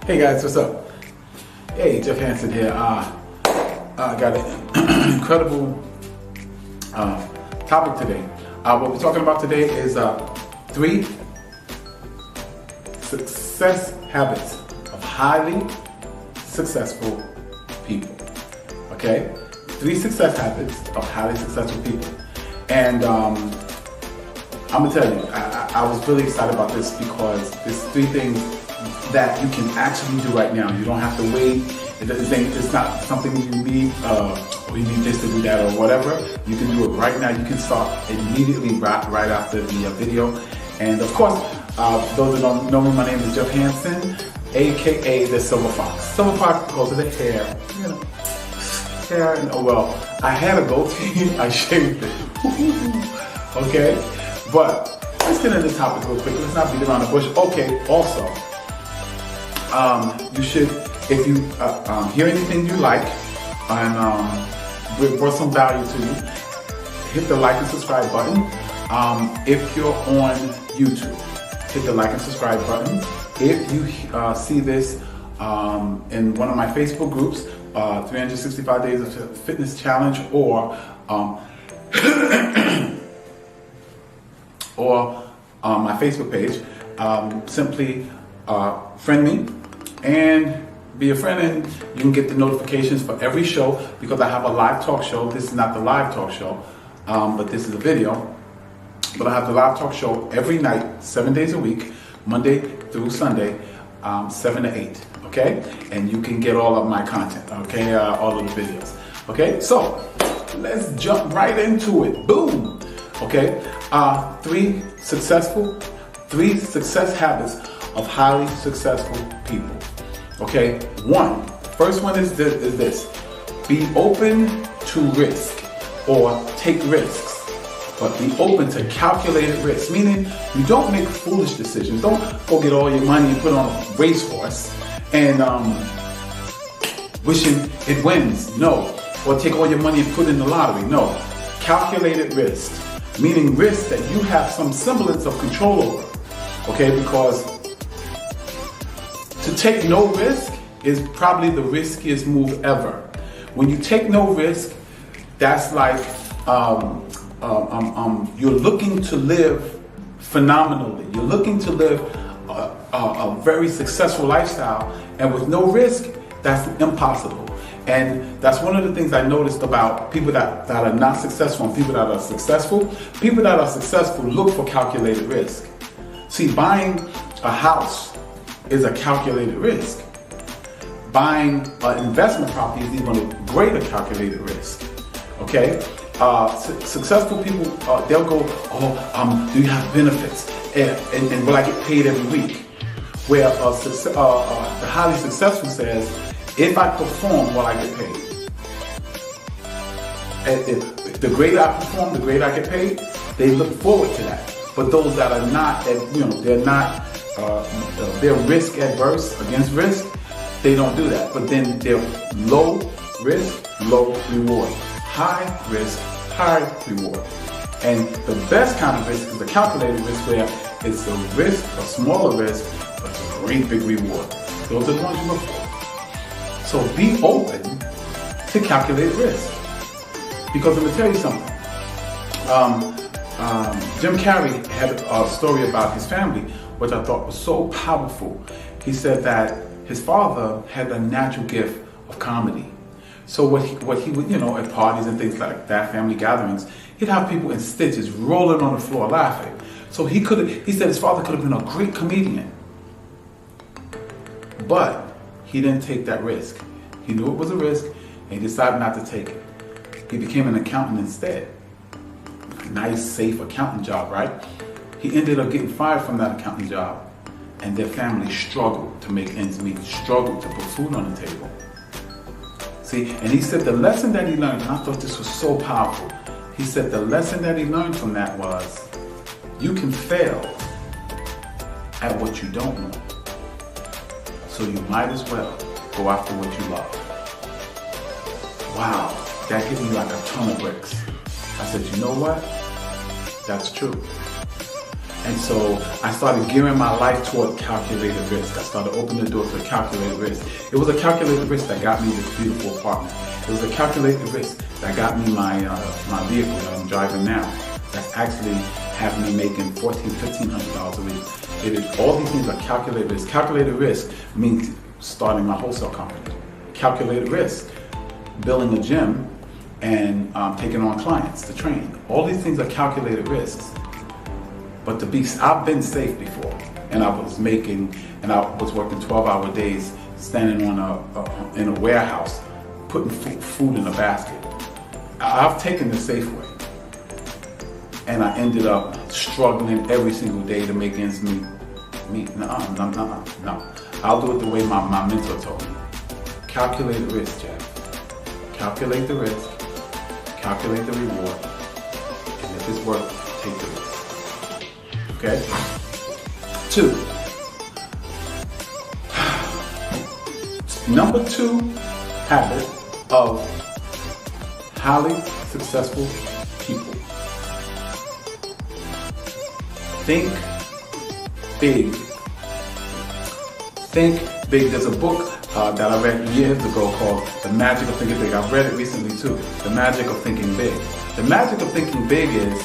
Hey guys, what's up? Hey, Jeff Hansen here. I got an incredible topic today. What we're talking about today is 3 success habits of highly successful people. Okay? 3 success habits of highly successful people. And I'm gonna tell you, I was really excited about this because there's 3 things that you can actually do right now. You don't have to wait. It's not something you need, or you need this to do that or whatever. You can do it right now. You can start immediately right after the video. And of course, those that don't know me, my name is Jeff Hansen, aka the Silver Fox. Silver Fox because of the hair. You know, hair. And, oh well, I had a goatee. I shaved it. Okay, but let's get into the topic real quick. Let's not beat around the bush. Okay. Also, you should, if you hear anything you like and brought some value to you, hit the like and subscribe button. If you're on YouTube, hit the like and subscribe button. If you see this in one of my Facebook groups, 365 Days of Fitness Challenge, or my Facebook page, simply friend me and be a friend, and you can get the notifications for every show, because I have a live talk show. This is not the live talk show, but this is a video. But I have the live talk show every night, 7 days a week, Monday through Sunday, 7 to 8, okay? And you can get all of my content, okay? All of the videos, okay? So, let's jump right into it. Boom! Okay? 3 success habits of highly successful people. Okay? First one is this. Be open to risk, or take risks, but be open to calculated risk. Meaning, you don't make foolish decisions. Don't go get all your money and put on a racehorse and wishing it wins. No. Or take all your money and put in the lottery. No. Calculated risk. Meaning risk that you have some semblance of control over. Okay, because to take no risk is probably the riskiest move ever. When you take no risk, that's like you're looking to live phenomenally. You're looking to live a very successful lifestyle, and with no risk, that's impossible. And that's one of the things I noticed about people that are not successful and people that are successful. People that are successful look for calculated risk. See, buying a house is a calculated risk. Buying an investment property is even a greater calculated risk. Okay? Successful people, they'll go, do you have benefits? And will I get paid every week? Where the highly successful says, if I perform, will I get paid? And the greater I perform, the greater I get paid. They look forward to that. But those that are not, they're not, they're risk adverse against risk, they don't do that. But then they're low risk, low reward. High risk, high reward. And the best kind of risk is a calculated risk, where it's a risk, a smaller risk, but it's a great big reward. Those are the ones you look for. So be open to calculated risk. Because I'm going to tell you something. Jim Carrey had a story about his family, which I thought was so powerful. He said that his father had a natural gift of comedy. So what he would, at parties and things like that, family gatherings, he'd have people in stitches rolling on the floor laughing. So he said his father could have been a great comedian. But he didn't take that risk. He knew it was a risk, and he decided not to take it. He became an accountant instead. A nice, safe accountant job, right? He ended up getting fired from that accounting job, and their family struggled to make ends meet, struggled to put food on the table. See, and he said the lesson that he learned, and I thought this was so powerful, he said the lesson that he learned from that was, you can fail at what you don't know. So you might as well go after what you love. Wow, that hit me like a ton of bricks. I said, you know what? That's true. And so I started gearing my life toward calculated risk. I started opening the door to calculated risk. It was a calculated risk that got me this beautiful apartment. It was a calculated risk that got me my vehicle that I'm driving now. That's actually having me making $1,400-$1,500 a week. It is, all these things are calculated risk. Calculated risk means starting my wholesale company. Calculated risk, building a gym and taking on clients to train. All these things are calculated risks. But I've been safe before, and I was working 12-hour days, standing in a warehouse, putting food in a basket. I've taken the safe way, and I ended up struggling every single day to make ends meet. No. I'll do it the way my mentor told me. Calculate the risk, Jeff. Calculate the risk, calculate the reward, and if it's worth it, take the risk. Okay? 2. Number 2 habit of highly successful people. Think big. Think big. There's a book that I read years ago called The Magic of Thinking Big. I've read it recently too. The Magic of Thinking Big. The magic of thinking big is,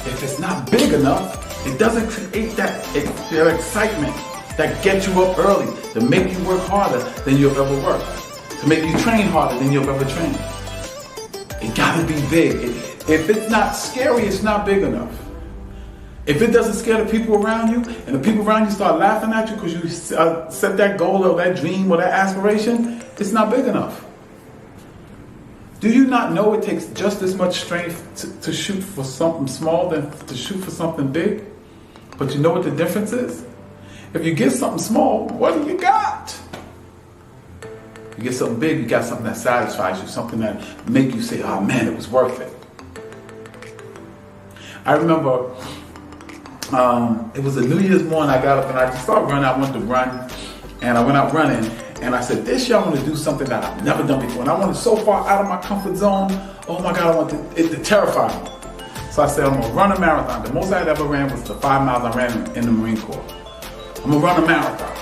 if it's not big enough, it doesn't create that excitement that gets you up early, to make you work harder than you've ever worked, to make you train harder than you've ever trained. It gotta be big. If it's not scary, it's not big enough. If it doesn't scare the people around you, and the people around you start laughing at you because you set that goal or that dream or that aspiration, it's not big enough. Do you not know it takes just as much strength to shoot for something small than to shoot for something big? But you know what the difference is? If you get something small, what do you got? You get something big, you got something that satisfies you, something that make you say, oh man, it was worth it. I remember it was a New Year's morning. I got up and I just started running. I wanted to run, and I went out running. And I said, this year I want to do something that I've never done before. And I wanted so far out of my comfort zone. Oh my God, I want it to terrify me. So I said, I'm going to run a marathon. The most I had ever ran was the 5 miles I ran in the Marine Corps. I'm going to run a marathon.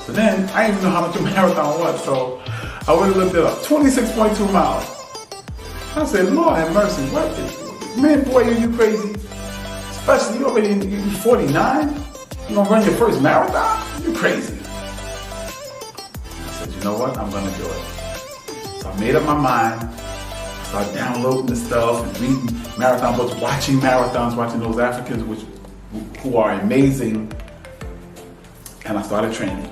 So then, I didn't even know how much a marathon was. So I went and looked it up. 26.2 miles. I said, Lord have mercy. What? Man, boy, are you crazy? Especially, you're 49? You going to run your first marathon? You crazy. You know what? I'm gonna do it. So I made up my mind. Started downloading the stuff and reading marathon books, watching marathons, watching those Africans who are amazing. And I started training.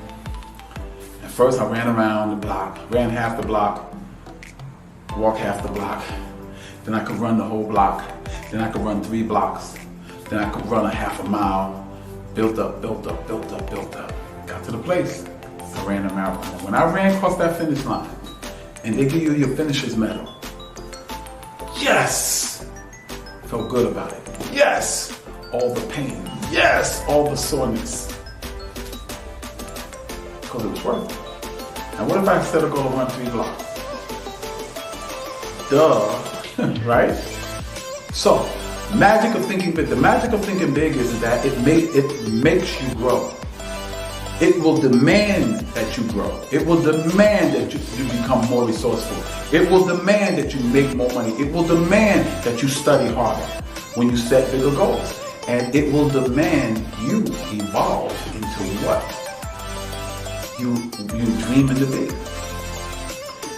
At first I ran around the block, ran half the block, walked half the block. Then I could run the whole block. Then I could run 3 blocks. Then I could run a half a mile. Built up. Got to the place. I ran a marathon. When I ran across that finish line, and they give you your finisher's medal, yes! Felt good about it. Yes! All the pain. Yes! All the soreness. Because it was worth it. And what if I set a goal to run 3 blocks? Duh. Right? So, magic of thinking big. The magic of thinking big is that it makes you grow. It will demand that you grow. It will demand that you become more resourceful. It will demand that you make more money. It will demand that you study harder when you set bigger goals. And it will demand you evolve into what you dream to be.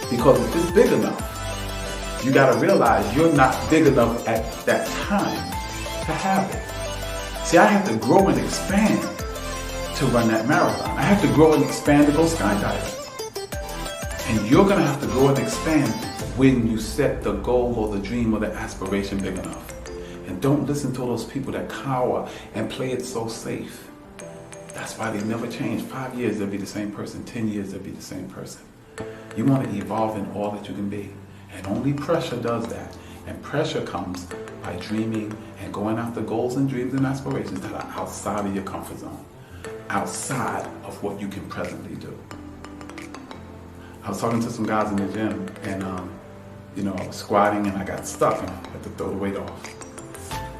Because if it's big enough, you gotta realize you're not big enough at that time to have it. See, I had to grow and expand to run that marathon. I have to grow and expand to go skydiving. And you're gonna have to grow and expand when you set the goal or the dream or the aspiration big enough. And don't listen to those people that cower and play it so safe. That's why they never change. 5 years, they'll be the same person. 10 years, they'll be the same person. You want to evolve in all that you can be. And only pressure does that. And pressure comes by dreaming and going after goals and dreams and aspirations that are outside of your comfort zone. Outside of what you can presently do. I was talking to some guys in the gym, and I was squatting and I got stuck and I had to throw the weight off.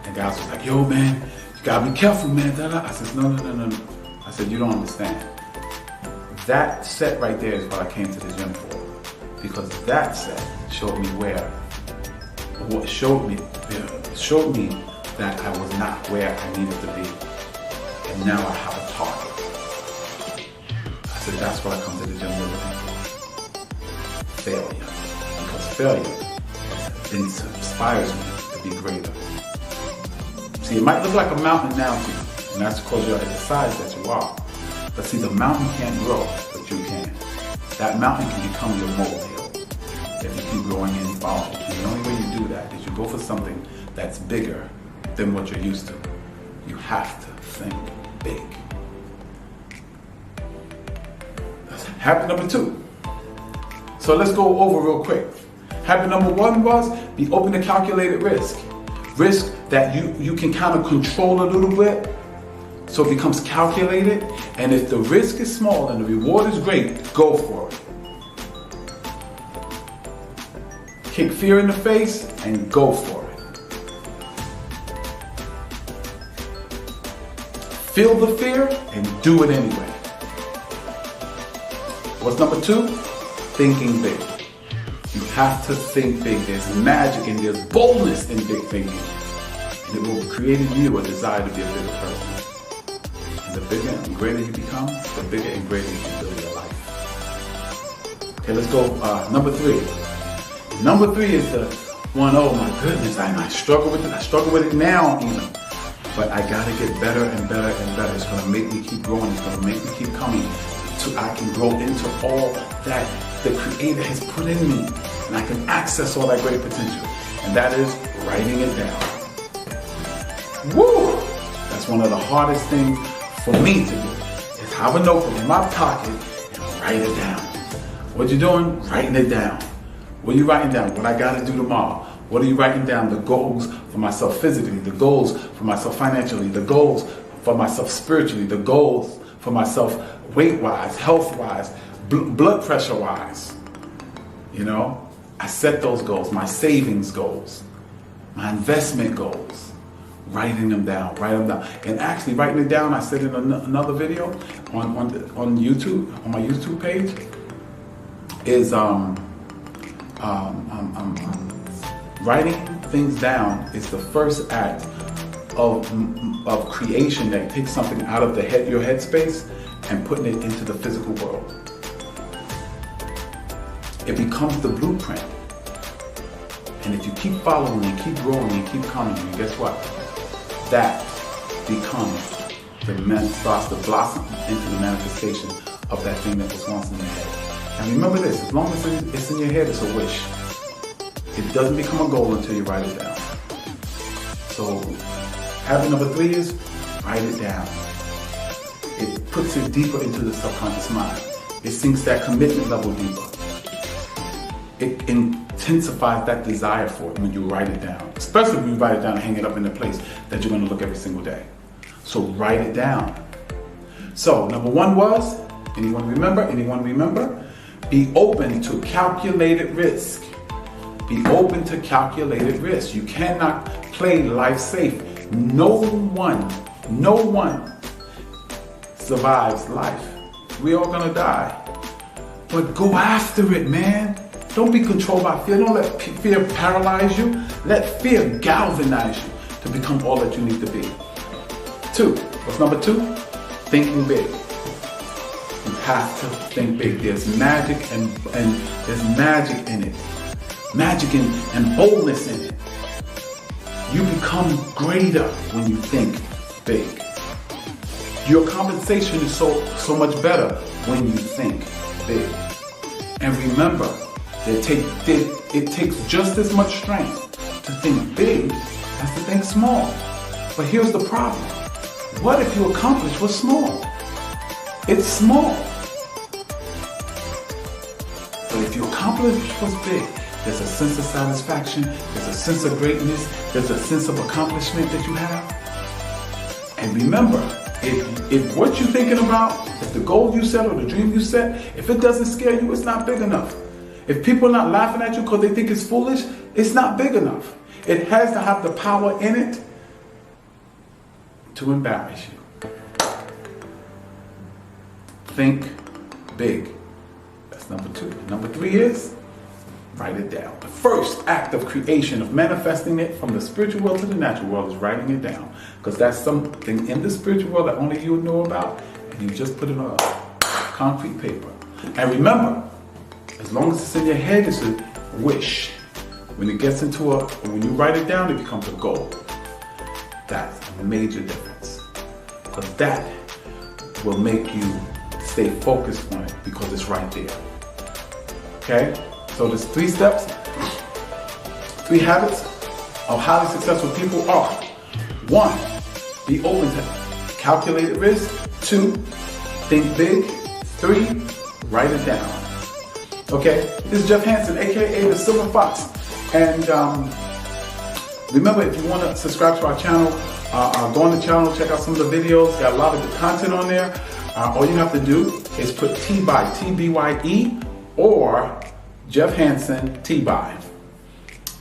And guys was like, yo, man, you gotta be careful, man. I said, no. I said, you don't understand. That set right there is what I came to the gym for. Because that set showed me showed me that I was not where I needed to be. And now I have a target. I said, that's what I come to the gym looking for. Failure. Because failure inspires me to be greater. See, it might look like a mountain now to you, and that's because you're at the size that you are. But see, the mountain can't grow, but you can. That mountain can become your molehill if you keep growing and following. And the only way you do that is you go for something that's bigger than what you're used to. You have to think big. That's habit number 2. So let's go over real quick. Habit number 1 was be open to calculated risk. Risk that you can kind of control a little bit, so it becomes calculated. And if the risk is small and the reward is great, go for it. Kick fear in the face and go for it. Feel the fear and do it anyway. What's number 2? Thinking big. You have to think big. There's magic and there's boldness in big thinking. And it will create in you a desire to be a bigger person. And the bigger and greater you become, the bigger and greater you can build your life. Okay, let's go. Number 3. Number 3 is the one, oh my goodness, I struggle with it. I struggle with it now even. But I gotta get better and better and better. It's gonna make me keep growing. It's gonna make me keep coming. So I can grow into all that the Creator has put in me. And I can access all that great potential. And that is writing it down. Woo! That's one of the hardest things for me to do. Is have a notebook in my pocket and write it down. What you doing? Writing it down. What are you writing down? What I gotta do tomorrow. What are you writing down? The goals for myself physically, the goals for myself financially, the goals for myself spiritually, the goals for myself weight-wise, health-wise, blood pressure-wise. You know, I set those goals, my savings goals, my investment goals, writing them down, And actually writing it down, I said in another video on YouTube, on my YouTube page, is writing things down is the first act of creation that takes something out of your headspace and putting it into the physical world. It becomes the blueprint. And if you keep following and keep growing and keep coming, and guess what? That becomes starts to blossom into the manifestation of that thing that was once in your head. And remember this, as long as it's in your head, it's a wish. It doesn't become a goal until you write it down. So habit number 3 is write it down. It puts it deeper into the subconscious mind. It sinks that commitment level deeper. It intensifies that desire for it when you write it down. Especially when you write it down and hang it up in a place that you're going to look every single day. So write it down. So number 1 was, anyone remember? Be open to calculated risk. Be open to calculated risk. You cannot play life safe. No one survives life. We all gonna die. But go after it, man. Don't be controlled by fear. Don't let fear paralyze you. Let fear galvanize you to become all that you need to be. 2, what's number 2? Thinking big. You have to think big. There's magic and there's magic in it. Magic and boldness in it. You become greater when you think big. Your compensation is so much better when you think big. And remember, it takes just as much strength to think big as to think small. But here's the problem. What if you accomplish what's small? It's small. But if you accomplish what's big, there's a sense of satisfaction, there's a sense of greatness, there's a sense of accomplishment that you have. And remember, if what you're thinking about, if the goal you set or the dream you set, if it doesn't scare you, it's not big enough. If people are not laughing at you because they think it's foolish, it's not big enough. It has to have the power in it to embarrass you. Think big. That's number 2. Number 3 is write it down. The first act of creation, of manifesting it from the spiritual world to the natural world, is writing it down. Because that's something in the spiritual world that only you know about, and you just put it on concrete paper. And remember, as long as it's in your head, it's a wish. When it gets into when you write it down, it becomes a goal. That's a major difference. Because that will make you stay focused on it because it's right there. Okay? So there's 3 steps, 3 habits of highly successful people are: 1, be open to calculated risk. 2, think big. 3, write it down. Okay, this is Jeff Hansen, aka the Silver Fox. And remember, if you want to subscribe to our channel, go on the channel, check out some of the videos. Got a lot of good content on there. All you have to do is put T-B-Y-E, or Jeff Hansen T-By.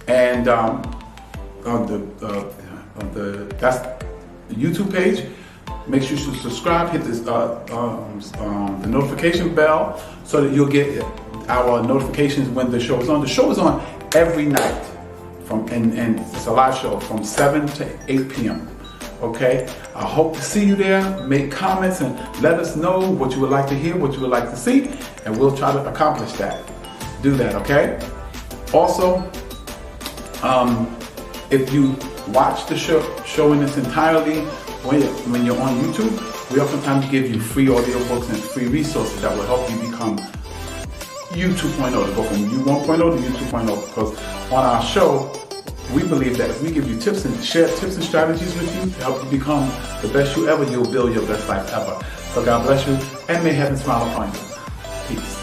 And that's the YouTube page. Make sure you subscribe, hit this, the notification bell so that you'll get our notifications when the show is on. The show is on every night, and it's a live show from 7 to 8 p.m. Okay? I hope to see you there. Make comments and let us know what you would like to hear, what you would like to see, and we'll try to accomplish that. Do that, okay? Also, if you watch the show in its entirety when you're on YouTube, we oftentimes give you free audiobooks and free resources that will help you become you 2.0, to go from you 1.0 to you 2.0. Because on our show, we believe that if we give you tips and share tips and strategies with you to help you become the best you ever, you'll build your best life ever. So God bless you, and may heaven smile upon you. Peace.